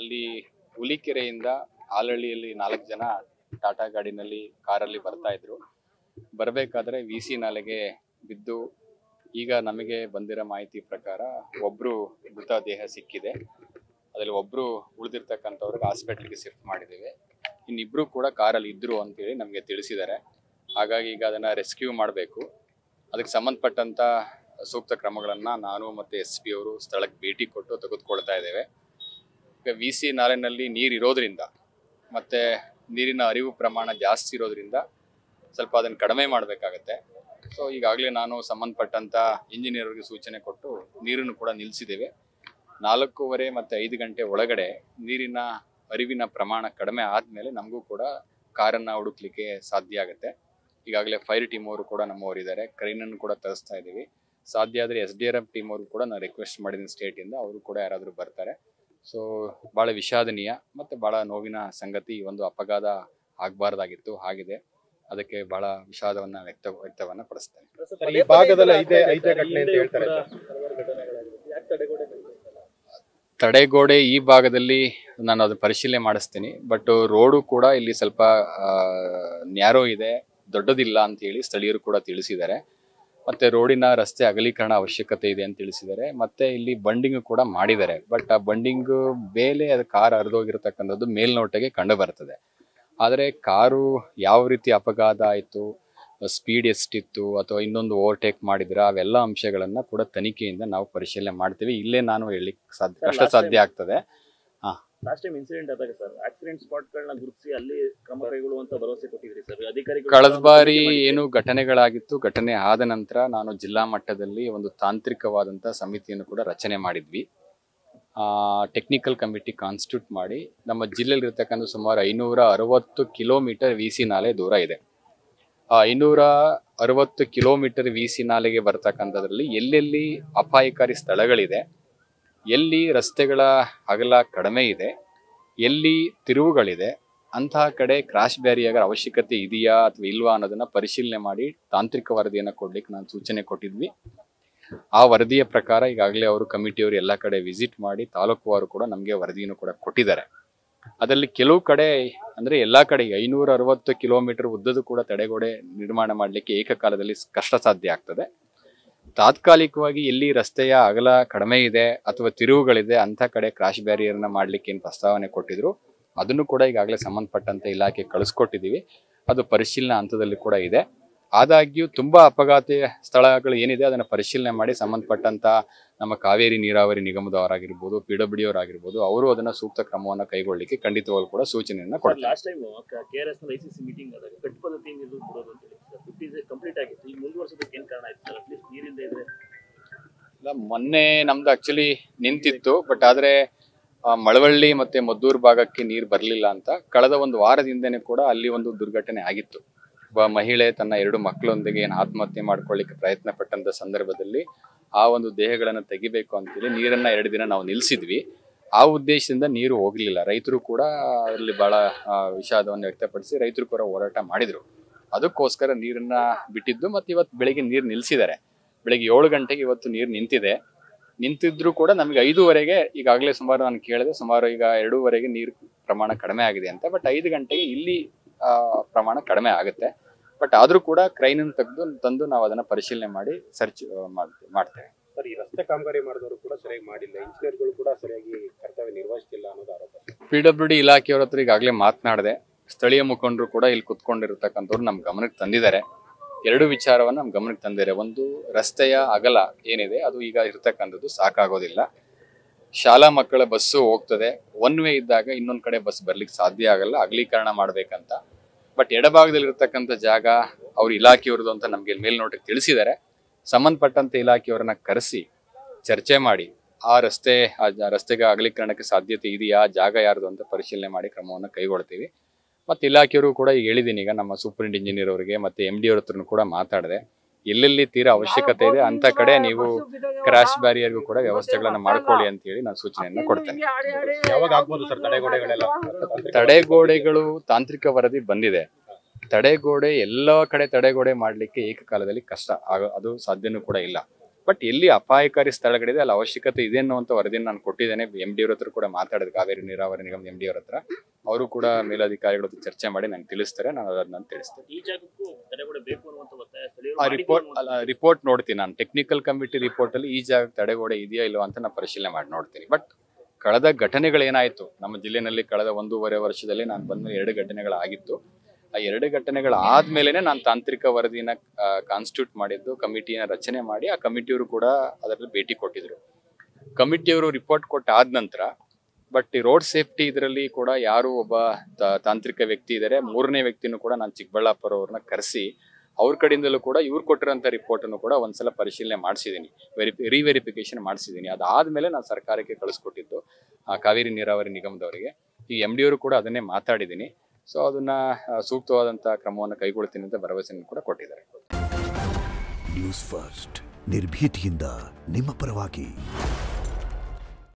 ಅಲ್ಲಿ ಹುಲಿಕೆರೆಯಿಂದ ಆಲಹಳ್ಳಿಯಲ್ಲಿ 4 ಜನ ಟಾಟಾ ಗಾಡಿನಲ್ಲಿ ಕಾರಲ್ಲಿ ಬರ್ತಾ ಇದ್ರು. ಬರಬೇಕಾದ್ರೆ VC ನಾಲೆಗೆ ಬಿದ್ದು ಈಗ ನಮಗೆ ಬಂದಿರೋ ಮಾಹಿತಿ ಪ್ರಕಾರ ಒಬ್ರು ಮೃತದೇಹ ಸಿಕ್ಕಿದೆ. ಅದರಲ್ಲಿ ಒಬ್ರು ಉಳಿದಿರ್ತಕ್ಕಂಥವ್ರಿಗೆ ಹಾಸ್ಪಿಟಲ್ಗೆ ಶಿಫ್ಟ್ ಮಾಡಿದ್ದೇವೆ. ಇನ್ನಿಬ್ರು ಕೂಡ ಕಾರಲ್ಲಿ ಇದ್ರು ಅಂತೇಳಿ ನಮಗೆ ತಿಳಿಸಿದ್ದಾರೆ. ಹಾಗಾಗಿ ಈಗ ಅದನ್ನ ರೆಸ್ಕ್ಯೂ ಮಾಡಬೇಕು. ಅದಕ್ಕೆ ಸಂಬಂಧಪಟ್ಟಂತ ಸೂಕ್ತ ಕ್ರಮಗಳನ್ನ ನಾನು ಮತ್ತೆ SP ಅವರು ಸ್ಥಳಕ್ಕೆ ಭೇಟಿ ಕೊಟ್ಟು ತೆಗೆದುಕೊಳ್ತಾ ಇದ್ದೇವೆ. ಈಗ VC ನಾಲೆನಲ್ಲಿ ನೀರು ಇರೋದ್ರಿಂದ ಮತ್ತೆ ನೀರಿನ ಅರಿವು ಪ್ರಮಾಣ ಜಾಸ್ತಿ ಇರೋದ್ರಿಂದ ಸ್ವಲ್ಪ ಅದನ್ನು ಕಡಿಮೆ ಮಾಡಬೇಕಾಗತ್ತೆ. ಸೊ ಈಗಾಗಲೇ ನಾನು ಸಂಬಂಧಪಟ್ಟಂತ ಇಂಜಿನಿಯರ್ಗೆ ಸೂಚನೆ ಕೊಟ್ಟು ನೀರನ್ನು ಕೂಡ ನಿಲ್ಲಿಸಿದ್ದೇವೆ. 4:15 ಮತ್ತು 5 ಗಂಟೆ ಒಳಗಡೆ ನೀರಿನ ಅರಿವಿನ ಪ್ರಮಾಣ ಕಡಿಮೆ ಆದ್ಮೇಲೆ ನಮಗೂ ಕೂಡ ಕಾರನ್ನ ಹುಡುಕ್ಲಿಕ್ಕೆ ಸಾಧ್ಯ ಆಗುತ್ತೆ. ಈಗಾಗಲೇ ಫೈರ್ ಟೀಮ್ ಅವರು ಕೂಡ ನಮ್ಮವರಿದ್ದಾರೆ. ಕ್ರೈನನ್ನು ಕೂಡ ತರಿಸ್ತಾ ಇದ್ದೀವಿ. ಸಾಧ್ಯ ಆದರೆ SDRF ಟೀಮ್ ಅವರು ಕೂಡ ನಾನು ರಿಕ್ವೆಸ್ಟ್ ಮಾಡಿದ್ದೀನಿ ಸ್ಟೇಟಿಂದ, ಅವರು ಕೂಡ ಯಾರಾದರೂ ಬರ್ತಾರೆ. ಸೊ ಭಾಳ ವಿಷಾದನೀಯ ಮತ್ತು ಭಾಳ ನೋವಿನ ಸಂಗತಿ. ಈ ಒಂದು ಅಪಘಾತ ಆಗಬಾರ್ದಾಗಿತ್ತು, ಆಗಿದೆ. ಅದಕ್ಕೆ ಬಹಳ ವಿಷಾದವನ್ನ ವ್ಯಕ್ತವನ್ನ ಪಡಿಸ್ತೇನೆ. ಈ ಭಾಗದಲ್ಲಿ ಐದೇ ಘಟನೆ ಅಂತ ಹೇಳ್ತಾರೆ. ತಡೆಗೋಡೆ ಈ ಭಾಗದಲ್ಲಿ ನಾನು ಅದು ಪರಿಶೀಲನೆ ಮಾಡಿಸ್ತೀನಿ. ಬಟ್ ರೋಡು ಕೂಡ ಇಲ್ಲಿ ಸ್ವಲ್ಪ ನ್ಯಾರೋ ಇದೆ, ದೊಡ್ಡದಿಲ್ಲ ಅಂತ ಹೇಳಿ ಸ್ಥಳೀಯರು ಕೂಡ ತಿಳಿಸಿದ್ದಾರೆ. ಮತ್ತೆ ರೋಡಿನ ರಸ್ತೆ ಅಗಲೀಕರಣ ಅವಶ್ಯಕತೆ ಇದೆ ಅಂತ ತಿಳಿಸಿದ್ದಾರೆ. ಮತ್ತೆ ಇಲ್ಲಿ ಬಂಡಿಂಗ್ ಕೂಡ ಮಾಡಿದ್ದಾರೆ. ಬಟ್ ಆ ಬಂಡಿಂಗ್ ಮೇಲೆ ಅದು ಕಾರ್ ಹರಿದೋಗಿರ್ತಕ್ಕಂಥದ್ದು ಮೇಲ್ನೋಟಕ್ಕೆ ಕಂಡು ಬರ್ತದೆ. ಆದರೆ ಕಾರು ಯಾವ ರೀತಿ ಅಪಘಾತ ಆಯಿತು, ಸ್ಪೀಡ್ ಎಷ್ಟಿತ್ತು ಅಥವಾ ಇನ್ನೊಂದು ಓವರ್ಟೇಕ್ ಮಾಡಿದ್ರ, ಅವೆಲ್ಲ ಅಂಶಗಳನ್ನ ಕೂಡ ತನಿಖೆಯಿಂದ ನಾವು ಪರಿಶೀಲನೆ ಮಾಡ್ತೀವಿ. ಇಲ್ಲೇ ನಾನು ಹೇಳಲಿಕ್ಕೆ ಕಷ್ಟ ಸಾಧ್ಯ ಆಗ್ತದೆ. ಲಾಸ್ಟ್ ಟೈಮ್ ಇನ್ಸಿಡೆಂಟ್ ಆದಾಗ ಸರ್ ಆಕ್ಸಿಡೆಂಟ್ ಸ್ಪಾಟ್ಗಳನ್ನ ಗುರುತಿಸಿ ಅಲ್ಲಿ ಕ್ರಮ ಕೈಗೊಳ್ಳುವಂತ ಭರವಸೆ ಕೊಟ್ಟಿದ್ರಿ ಸರ್ ಅಧಿಕಾರಿಗಳು. ಕಳೆದ ಬಾರಿ ಏನು ಘಟನೆಗಳಾಗಿತ್ತು, ಘಟನೆ ಆದ ನಂತರ ನಾನು ಜಿಲ್ಲಾ ಮಟ್ಟದಲ್ಲಿ ಒಂದು ತಾಂತ್ರಿಕವಾದಂಥ ಸಮಿತಿಯನ್ನು ಕೂಡ ರಚನೆ ಮಾಡಿದ್ವಿ. ಟೆಕ್ನಿಕಲ್ ಕಮಿಟಿ ಕಾನ್ಸ್ಟಿಟ್ಯೂಟ್ ಮಾಡಿ ನಮ್ಮ ಜಿಲ್ಲೆಯಲ್ಲಿ ಇರತಕ್ಕಂಥ ಸುಮಾರು 560 ಕಿಲೋಮೀಟರ್ VC ನಾಲೆ ದೂರ ಇದೆ. ಆ 560 ಕಿಲೋಮೀಟರ್ VC ನಾಲೆಗೆ ಬರ್ತಕ್ಕಂಥದ್ರಲ್ಲಿ ಎಲ್ಲೆಲ್ಲಿ ಅಪಾಯಕಾರಿ ಸ್ಥಳಗಳಿದೆ, ಎಲ್ಲಿ ರಸ್ತೆಗಳ ಅಗಲ ಕಡಿಮೆ ಇದೆ, ಎಲ್ಲಿ ತಿರುವುಗಳಿದೆ, ಅಂತಹ ಕಡೆ ಕ್ರಾಶ್ ಬ್ಯಾರಿಯರ್ ಅವಶ್ಯಕತೆ ಇದೆಯಾ ಅಥವಾ ಇಲ್ವಾ ಅನ್ನೋದನ್ನ ಪರಿಶೀಲನೆ ಮಾಡಿ ತಾಂತ್ರಿಕ ವರದಿಯನ್ನು ಕೊಡ್ಲಿಕ್ಕೆ ನಾನು ಸೂಚನೆ ಕೊಟ್ಟಿದ್ವಿ. ಆ ವರದಿಯ ಪ್ರಕಾರ ಈಗಾಗಲೇ ಅವರು ಕಮಿಟಿಯವರು ಎಲ್ಲ ಕಡೆ ವಿಸಿಟ್ ಮಾಡಿ ತಾಲೂಕುವಾರು ಕೂಡ ನಮಗೆ ವರದಿಯನ್ನು ಕೂಡ ಕೊಟ್ಟಿದ್ದಾರೆ. ಅದರಲ್ಲಿ ಕೆಲವು ಕಡೆ ಅಂದ್ರೆ ಎಲ್ಲಾ ಕಡೆ 560 ಕಿಲೋಮೀಟರ್ ಉದ್ದದ ಕೂಡ ತಡೆಗೋಡೆ ನಿರ್ಮಾಣ ಮಾಡಲಿಕ್ಕೆ ಏಕಕಾಲದಲ್ಲಿ ಕಷ್ಟ ಸಾಧ್ಯ ಆಗ್ತದೆ. ತಾತ್ಕಾಲಿಕವಾಗಿ ಎಲ್ಲಿ ರಸ್ತೆಯ ಅಗಲ ಕಡಿಮೆ ಇದೆ ಅಥವಾ ತಿರುವುಗಳಿದೆ ಅಂತ ಕಡೆ ಕ್ರಾಶ್ ಬ್ಯಾರಿಯರ್ನ ಮಾಡ್ಲಿಕ್ಕೆ ಏನು ಪ್ರಸ್ತಾವನೆ ಕೊಟ್ಟಿದ್ರು ಅದನ್ನು ಕೂಡ ಈಗಾಗಲೇ ಸಂಬಂಧಪಟ್ಟಂತ ಇಲಾಖೆ ಕಳಿಸ್ಕೊಟ್ಟಿದ್ದೀವಿ. ಅದು ಪರಿಶೀಲನಾ ಹಂತದಲ್ಲಿ ಕೂಡ ಇದೆ. ಆದಾಗ್ಯೂ ತುಂಬಾ ಅಪಘಾತ ಸ್ಥಳಗಳು ಏನಿದೆ ಅದನ್ನು ಪರಿಶೀಲನೆ ಮಾಡಿ ಸಂಬಂಧಪಟ್ಟಂತ ನಮ್ಮ ಕಾವೇರಿ ನೀರಾವರಿ ನಿಗಮದವರಾಗಿರ್ಬೋದು, PWD ಅವರಾಗಿರ್ಬೋದು, ಅವರು ಅದನ್ನ ಸೂಕ್ತ ಕ್ರಮವನ್ನು ಕೈಗೊಳ್ಳಲಿಕ್ಕೆ ಖಂಡಿತವಾಗ್ಲೂ ಕೂಡ ಸೂಚನೆಯನ್ನ ಕೊಡ್ತಾರೆ. Last time KRS ICC meeting ಆದಾಗ ಕಟ್ ಪದ್ಧತಿ ಕೊಡೋದು ಅಂತ ಹೇಳಿ ಕಂಪ್ಲೀಟ್ ಆಗಿತ್ತು. ಈಗ ಮುಂದುವರಿಸೋದಕ್ಕೆ ಏನು ಕಾರಣ ಆಯ್ತು ಸರ್? ಅಟ್ಲೀಸ್ಟ್ ನೀರಿಂದ ಇದ್ರೆ ಇಲ್ಲ, ಮೊನ್ನೆ ನಮ್ದು ಆಕ್ಚುಲಿ ನಿಂತಿತ್ತು. ಬಟ್ ಆದ್ರೆ ಮಳವಳ್ಳಿ ಮತ್ತೆ ಮದ್ದೂರು ಭಾಗಕ್ಕೆ ನೀರು ಬರಲಿಲ್ಲ ಅಂತ ಕಳೆದ ಒಂದು ವಾರದಿಂದನೇ ಕೂಡ ಅಲ್ಲಿ ಒಂದು ದುರ್ಘಟನೆ ಆಗಿತ್ತು. ಒಬ್ಬ ಮಹಿಳೆ ತನ್ನ 2 ಮಕ್ಕಳೊಂದಿಗೆ ಏನು ಆತ್ಮಹತ್ಯೆ ಮಾಡ್ಕೊಳ್ಳಿಕ್ಕೆ ಪ್ರಯತ್ನ ಪಟ್ಟಂತ ಸಂದರ್ಭದಲ್ಲಿ ಆ ಒಂದು ದೇಹಗಳನ್ನು ತೆಗಿಬೇಕು ಅಂತೇಳಿ ನೀರನ್ನ 2 ದಿನ ನಾವು ನಿಲ್ಲಿಸಿದ್ವಿ. ಆ ಉದ್ದೇಶದಿಂದ ನೀರು ಹೋಗ್ಲಿಲ್ಲ. ರೈತರು ಕೂಡ ಅಲ್ಲಿ ಬಹಳ ವಿಷಾದವನ್ನು ವ್ಯಕ್ತಪಡಿಸಿ ರೈತರು ಕೂಡ ಹೋರಾಟ ಮಾಡಿದ್ರು. ಅದಕ್ಕೋಸ್ಕರ ನೀರನ್ನ ಬಿಟ್ಟಿದ್ದು. ಮತ್ತೆ ಇವತ್ತು ಬೆಳಿಗ್ಗೆ ನೀರು ನಿಲ್ಲಿಸಿದ್ದಾರೆ. ಬೆಳಿಗ್ಗೆ 7 ಗಂಟೆಗೆ ಇವತ್ತು ನೀರು ನಿಂತಿದ್ರು ಕೂಡ ನಮಗೆ 5:15 ಈಗಾಗಲೇ ಸುಮಾರು ನಾನು ಕೇಳಿದೆ, ಸುಮಾರು ಈಗ 2:15 ನೀರು ಪ್ರಮಾಣ ಕಡಿಮೆ ಆಗಿದೆ ಅಂತ. ಬಟ್ 5 ಗಂಟೆಗೆ ಇಲ್ಲಿ ಪ್ರಮಾಣ ಕಡಿಮೆ ಆಗುತ್ತೆ. ಬಟ್ ಆದ್ರೂ ಕೂಡ ಕ್ರೈನನ್ನು ತಂದು ನಾವು ಅದನ್ನ ಪರಿಶೀಲನೆ ಮಾಡಿ ಸರ್ಚ್ ಮಾಡ್ತೇವೆ. ಸರ್, ಈ ರಸ್ತೆ ಕಾಮಗಾರಿ ಮಾಡಿದವರು ಕೂಡ ಸರಿಯಾಗಿ ಮಾಡಿಲ್ಲ, ಇಂಜಿನಿಯರ್ಗಳು ಕೂಡ ಸರಿಯಾಗಿ ಕರ್ತವ್ಯ ನಿರ್ವಹಿಸ್ತಿಲ್ಲ ಅನ್ನೋದು ಆರೋಪ. PWD ಇಲಾಖೆಯವರ ಹತ್ರ ಈಗಾಗಲೇ ಮಾತನಾಡಿದೆ. ಸ್ಥಳೀಯ ಮುಖಂಡರು ಕೂಡ ಇಲ್ಲಿ ಕುತ್ಕೊಂಡಿರ್ತಕ್ಕಂಥವ್ರು ನಮ್ಮ ಗಮನಕ್ಕೆ ತಂದಿದ್ದಾರೆ. 2 ವಿಚಾರವನ್ನ ನಮ್ಮ ಗಮನಕ್ಕೆ ತಂದಿದ್ದಾರೆ. ಒಂದು, ರಸ್ತೆಯ ಅಗಲ ಏನಿದೆ ಅದು ಈಗ ಇರ್ತಕ್ಕಂಥದ್ದು ಸಾಕಾಗೋದಿಲ್ಲ. ಶಾಲಾ ಮಕ್ಕಳ ಬಸ್ಸು ಹೋಗ್ತದೆ, ಒನ್ ವೇ ಇದ್ದಾಗ ಇನ್ನೊಂದು ಕಡೆ ಬಸ್ ಬರ್ಲಿಕ್ಕೆ ಸಾಧ್ಯ ಆಗಲ್ಲ, ಅಗಲೀಕರಣ ಮಾಡ್ಬೇಕಂತ. ಬಟ್ ಎಡಭಾಗದಲ್ಲಿ ಇರ್ತಕ್ಕಂಥ ಜಾಗ ಅವ್ರ ಇಲಾಖೆಯವ್ರದ್ದು ಅಂತ ನಮ್ಗೆ ಮೇಲ್ನೋಟಕ್ಕೆ ತಿಳಿಸಿದ್ದಾರೆ. ಸಂಬಂಧಪಟ್ಟಂತ ಇಲಾಖೆಯವರನ್ನ ಕರೆಸಿ ಚರ್ಚೆ ಮಾಡಿ ಆ ರಸ್ತೆಗೆ ಅಗಲೀಕರಣಕ್ಕೆ ಸಾಧ್ಯತೆ ಇದೆಯಾ, ಜಾಗ ಯಾರ್ದು ಅಂತ ಪರಿಶೀಲನೆ ಮಾಡಿ ಕ್ರಮವನ್ನು ಕೈಗೊಳ್ತೀವಿ. ಮತ್ತೆ ಇಲಾಖೆಯವರು ಕೂಡ ಈಗ ಹೇಳಿದ್ದೀನಿ, ಈಗ ನಮ್ಮ ಸೂಪರಿಂಟ್ ಇಂಜಿನಿಯರ್ ಅವರಿಗೆ ಮತ್ತೆ MD ಅವ್ರ ಹತ್ರನೂ ಕೂಡ ಮಾತಾಡಿದೆ. ಎಲ್ಲೆಲ್ಲಿ ತೀರಾ ಅವಶ್ಯಕತೆ ಇದೆ ಅಂತ ಕಡೆ ನೀವು ಕ್ರಾಶ್ ಬ್ಯಾರಿಯರ್ಗೂ ಕೂಡ ವ್ಯವಸ್ಥೆಗಳನ್ನ ಮಾಡ್ಕೊಳ್ಳಿ ಅಂತ ಹೇಳಿ ನಾನು ಸೂಚನೆಯನ್ನ ಕೊಡ್ತೇನೆ. ಯಾವಾಗ ಆಗ್ಬೋದು ಸರ್ ತಡೆಗೋಡೆಗಳೆಲ್ಲ? ತಡೆಗೋಡೆಗಳು ತಾಂತ್ರಿಕ ವರದಿ ಬಂದಿದೆ. ತಡೆಗೋಡೆ ಎಲ್ಲ ಕಡೆ ತಡೆಗೋಡೆ ಮಾಡ್ಲಿಕ್ಕೆ ಏಕಕಾಲದಲ್ಲಿ ಕಷ್ಟ, ಅದು ಸಾಧ್ಯನೂ ಕೂಡ ಇಲ್ಲ. ಬಟ್ ಎಲ್ಲಿ ಅಪಾಯಕಾರಿ ಸ್ಥಳಗಳಿದೆ ಅಲ್ಲಿ ಅವಶ್ಯಕತೆ ಇದೆ ಅನ್ನುವಂಥ ವರದಿಯನ್ನು ನಾನು ಕೊಟ್ಟಿದ್ದೇನೆ. MD ಅವ್ರ ಹತ್ರ ಕೂಡ ಮಾತಾಡಿದೆ, ಕಾವೇರಿ ನೀರಾವರಿ ನಿಗಮದ MD ಅವ್ರ ಹತ್ರ. ಅವರು ಕೂಡ ಮೇಲಧಿಕಾರಿಗಳ ಜೊತೆ ಚರ್ಚೆ ಮಾಡಿ ನಂಗೆ ತಿಳಿಸ್ತಾರೆ, ನಾನು ಅದನ್ನ ತಿಳಿಸ್ತೇನೆ. ಈ ಜಾಗಕ್ಕೂ ತಡೆಗೋಡೆ ಬೇಕು ಅನ್ನುವಂಥ ಒತ್ತಾಯ ಆ ರಿಪೋರ್ಟ್ ನೋಡ್ತೀನಿ ನಾನು. ಟೆಕ್ನಿಕಲ್ ಕಮಿಟಿ ರಿಪೋರ್ಟ್ ಅಲ್ಲಿ ಈ ಜಾಗ ತಡೆಗೋಡೆ ಇದೆಯಾ ಇಲ್ವಾ ಅಂತ ನಾನು ಪರಿಶೀಲನೆ ಮಾಡಿ ನೋಡ್ತೀನಿ. ಬಟ್ ಕಳೆದ ಘಟನೆಗಳೇನಾಯಿತು ನಮ್ಮ ಜಿಲ್ಲೆನಲ್ಲಿ ಕಳೆದ 1.5 ವರ್ಷದಲ್ಲಿ ನಾನು ಬಂದ 2 ಘಟನೆಗಳಾಗಿತ್ತು. ಆ 2 ಘಟನೆಗಳಾದ್ಮೇಲೆ ನಾನು ತಾಂತ್ರಿಕ ವರದಿನ ಕಾನ್ಸ್ಟಿಟ್ಯೂಟ್ ಮಾಡಿದ್ದು, ಕಮಿಟಿನ ರಚನೆ ಮಾಡಿ ಆ ಕಮಿಟಿಯವರು ಕೂಡ ಅದರಲ್ಲಿ ಭೇಟಿ ಕೊಟ್ಟಿದ್ರು. ಕಮಿಟಿಯವರು ರಿಪೋರ್ಟ್ ಕೊಟ್ಟಾದ ನಂತರ ಬಟ್ ಈ ರೋಡ್ ಸೇಫ್ಟಿ ಇದರಲ್ಲಿ ಕೂಡ ಯಾರು ಒಬ್ಬ ತಾಂತ್ರಿಕ ವ್ಯಕ್ತಿ ಇದ್ದಾರೆ, 3ನೇ ವ್ಯಕ್ತಿನೂ ಕೂಡ ನಾನು ಚಿಕ್ಕಬಳ್ಳಾಪುರ ಅವ್ರನ್ನ ಕರೆಸಿ ಅವ್ರ ಕಡೆಯಿಂದಲೂ ಕೂಡ ಇವ್ರು ಕೊಟ್ಟಿರೋಂಥ ರಿಪೋರ್ಟನ್ನು ಕೂಡ ಒಂದ್ಸಲ ಪರಿಶೀಲನೆ ಮಾಡಿಸಿದ್ದೀನಿ, ರಿವೆರಿಫಿಕೇಶನ್ ಮಾಡಿಸಿದ್ದೀನಿ. ಅದಾದ್ಮೇಲೆ ನಾನು ಸರ್ಕಾರಕ್ಕೆ ಕಳಿಸ್ಕೊಟ್ಟಿದ್ದು ಕಾವೇರಿ ನೀರಾವರಿ ನಿಗಮದವರಿಗೆ. ಈ MD ಅವರು ಕೂಡ ಅದನ್ನೇ ಮಾತಾಡಿದ್ದೀನಿ. ಸೊ ಅದನ್ನ ಸೂಕ್ತವಾದಂಥ ಕ್ರಮವನ್ನು ಕೈಗೊಳ್ತೀನಿ ಅಂತ ಭರವಸೆಯನ್ನು ಕೂಡ ಕೊಟ್ಟಿದ್ದಾರೆ. ನ್ಯೂಸ್ ಫಸ್ಟ್ ನಿರ್ಭೀತಿಯಿಂದ ನಿಮ್ಮ ಪರವಾಗಿ.